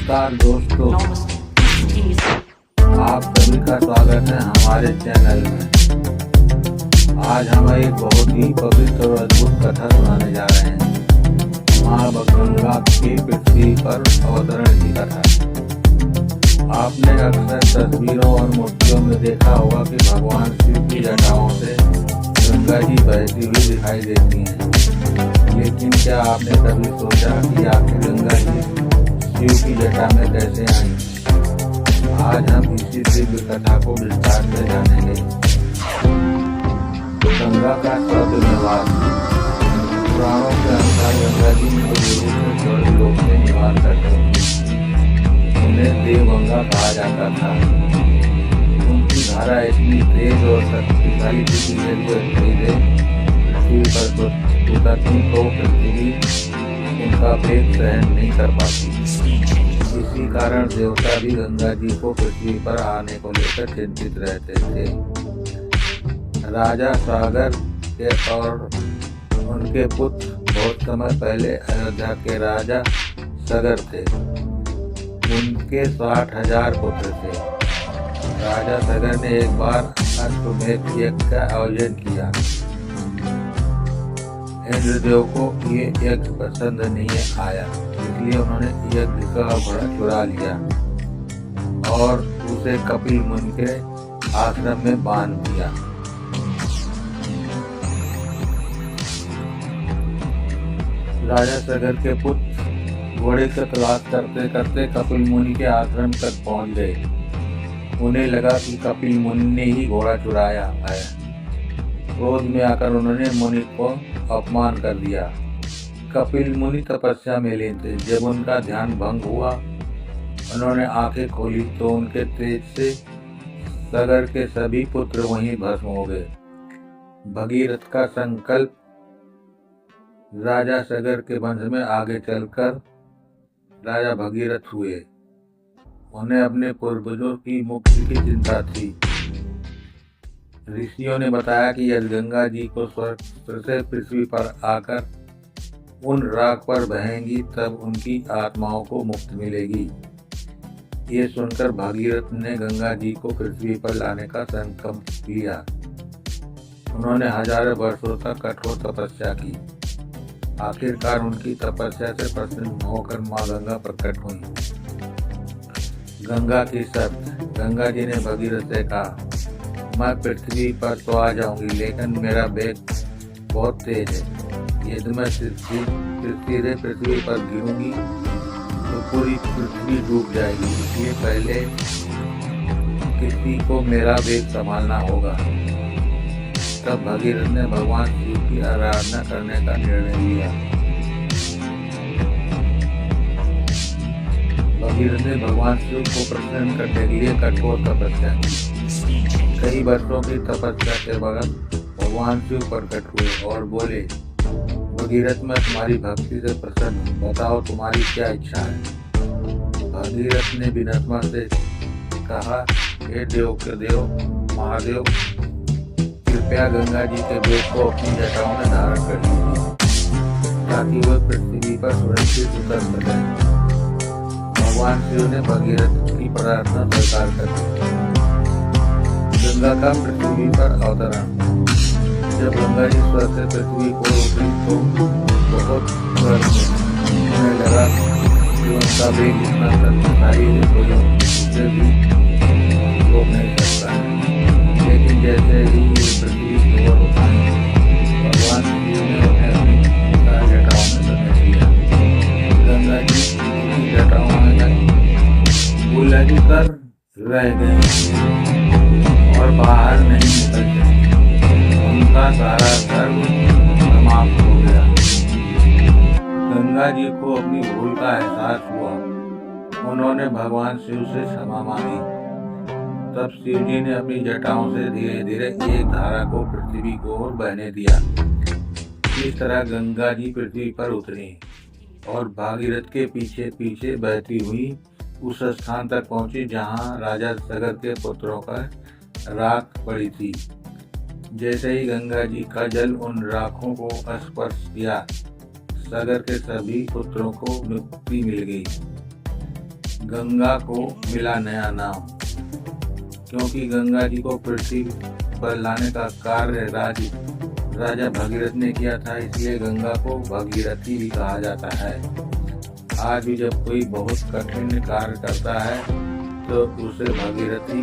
नमस्कार दोस्तों, आप सभी का स्वागत है हमारे चैनल में। आज हम एक बहुत ही पवित्र और अद्भुत कथा सुनाने जा रहे हैं। माँ गंगा की पृथ्वी पर अवतरण की कथा। आपने अक्सर तस्वीरों और मूर्तियों में देखा होगा कि भगवान शिव की जटाओं से गंगा जी बहती हुई दिखाई देती हैं। लेकिन क्या आपने कभी सोचा कि आखिर गंगा जी शिव की जटा में कैसे आई? आज हम इसी दिव्य कथा को विस्तार से जानेंगे। गंगा का स्वर्ग निवास। पुराणों के अनुसार गंगा जी स्वर्ग लोक में निवास करते थे। उन्हें देवगंगा कहा जाता था। उनकी धारा इतनी तेज और शक्तिशाली थी कि जो पृथ्वी पर उतरती तो पृथ्वी उनका वेग सहन नहीं कर पाती। इसी कारण देवता भी गंगा जी को पृथ्वी पर आने को लेकर चिंतित रहते थे। राजा सागर के और उनके पुत्र बहुत समय पहले अयोध्या के राजा सगर थे। उनके 60,000 पुत्र थे। राजा सगर ने एक बार अश्वमेध यज्ञ का आयोजन किया। इंद्रदेव को ये यज्ञ पसंद नहीं आया, इसलिए उन्होंने यज्ञ का घोड़ा चुरा लिया और उसे कपिल मुनि के आश्रम में बांध दिया। राजा सगर के पुत्र घोड़े की तलाश करते करते कपिल मुनि के आश्रम तक पहुंच गए। उन्हें लगा कि कपिल मुनि ने ही घोड़ा चुराया है। क्रोध में आकर उन्होंने मुनि को अपमान कर दिया। कपिल मुनि तपस्या में लीन थे। जब उनका ध्यान भंग हुआ, उन्होंने आंखें खोली तो उनके तेज से सगर के सभी पुत्र वहीं भस्म हो गए। भगीरथ का संकल्प राजा सगर के वंश में आगे चलकर राजा भगीरथ हुए। उन्हें अपने पूर्वजों की मुक्ति की चिंता थी। ऋषियों ने बताया कि यदि गंगा जी को स्वर्ग से पृथ्वी पर आकर उन राख पर बहेंगी तब उनकी आत्माओं को मुक्ति मिलेगी। ये सुनकर भागीरथ ने गंगा जी को पृथ्वी पर लाने का संकल्प लिया। उन्होंने हजारों वर्षों तक कठोर तपस्या की। आखिरकार उनकी तपस्या से प्रसन्न होकर माँ गंगा प्रकट हुई। गंगा की शर्त। गंगा जी ने भगीरथ से कहा, मैं पृथ्वी पर तो आ जाऊंगी, लेकिन मेरा वेग बहुत तेज है। यदि मैं सीधे पृथ्वी पर गिरूंगी तो पूरी पृथ्वी डूब जाएगी। इसलिए पहले किसी को मेरा वेग संभालना होगा। तब भगीरथ ने भगवान शिव की आराधना करने का निर्णय लिया। भगीरथ ने भगवान शिव को प्रसन्न करने के लिए कठोर तपस्या की। कई वर्षों की तपस्या के बाद भगवान शिव प्रकट हुए और बोले, भगीरथ मैं तुम्हारी भक्ति से प्रसन्न हूँ, बताओ तुम्हारी क्या इच्छा है? भगीरथ ने विनम्रता से कहा, हे देव के देव महादेव, कृपया गंगा जी के वेग को अपनी जटाओं में धारण कर लीजिए ताकि वह पृथ्वी पर सुरक्षित उतर सके। भगवान शिव ने भगीरथ की प्रार्थना स्वीकार कर दी। गंगा का पृथ्वी पर अवतरण। जब गंगा जी स्वर्ग से पृथ्वी को उतरी तो बहुत उन्हें लगा कि उनका वेग इतना शक्तिशाली है कोई उसे भी रोक नहीं सकता है। लेकिन जैसे ही ये पृथ्वी की ओर उठाई, भगवान शिव ने उन्हें अपनी जटाओं में समेट लिया। गंगा जी की जटाओं में उलझ कर रह गई और बाहर नहीं निकल सकी। उनका सारा सर्व समाप्त हो गया। गंगा जी को अपनी भूल का एहसास हुआ। उन्होंने भगवान शिव से क्षमा मांगी। तब शिव जी ने अपनी जटाओं से धीरे धीरे एक धारा को पृथ्वी की ओर बहने दिया। इस तरह गंगा जी पृथ्वी पर उतरी और भागीरथ के पीछे पीछे बहती हुई उस स्थान तक पहुंची जहां राजा सगर के पुत्रों का राख पड़ी थी। जैसे ही गंगा जी का जल उन राखों को स्पर्श किया, सगर के सभी पुत्रों को मुक्ति मिल गई। गंगा को मिला नया नाम। क्योंकि गंगा जी को पृथ्वी पर लाने का कार्य राजा भगीरथ ने किया था, इसलिए गंगा को भगीरथी भी कहा जाता है। आज भी जब कोई बहुत कठिन कार्य करता है तो उसे भगीरथी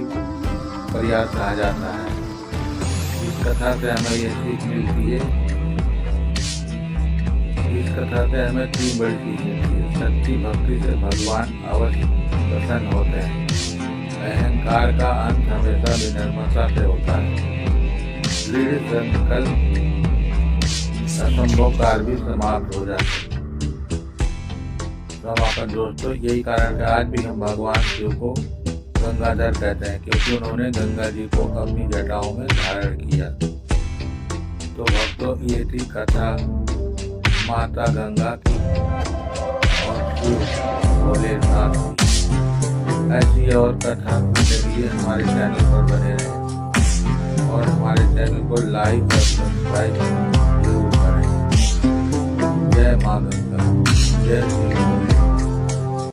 प्रयास कहा जाता है। इस कथा से हमें यह सीख मिलती है, इस कथा से हमें 3 बड़ी चीज मिलती है। सच्ची भक्ति से भगवान अवश्य प्रसन्न होते हैं। अहंकार का अंत हमेशा विनम्रता से होता है। दृढ़ संकल्प असंभव कार्य भी समाप्त हो जाते हैं। समापन दोस्तों, यही कारण है आज भी हम भगवान शिव को गंगाधर कहते हैं, क्योंकि उन्होंने गंगा जी को अपनी जटाओं में धारण किया। तो भक्तों, ये थी कथा माता गंगा की और शिव भोलेनाथ की। ऐसी और कथा सुनने के लिए हमारे चैनल पर बने रहें और हमारे चैनल को लाइक और सब्सक्राइब जरूर करें। जय मां गंगा, जय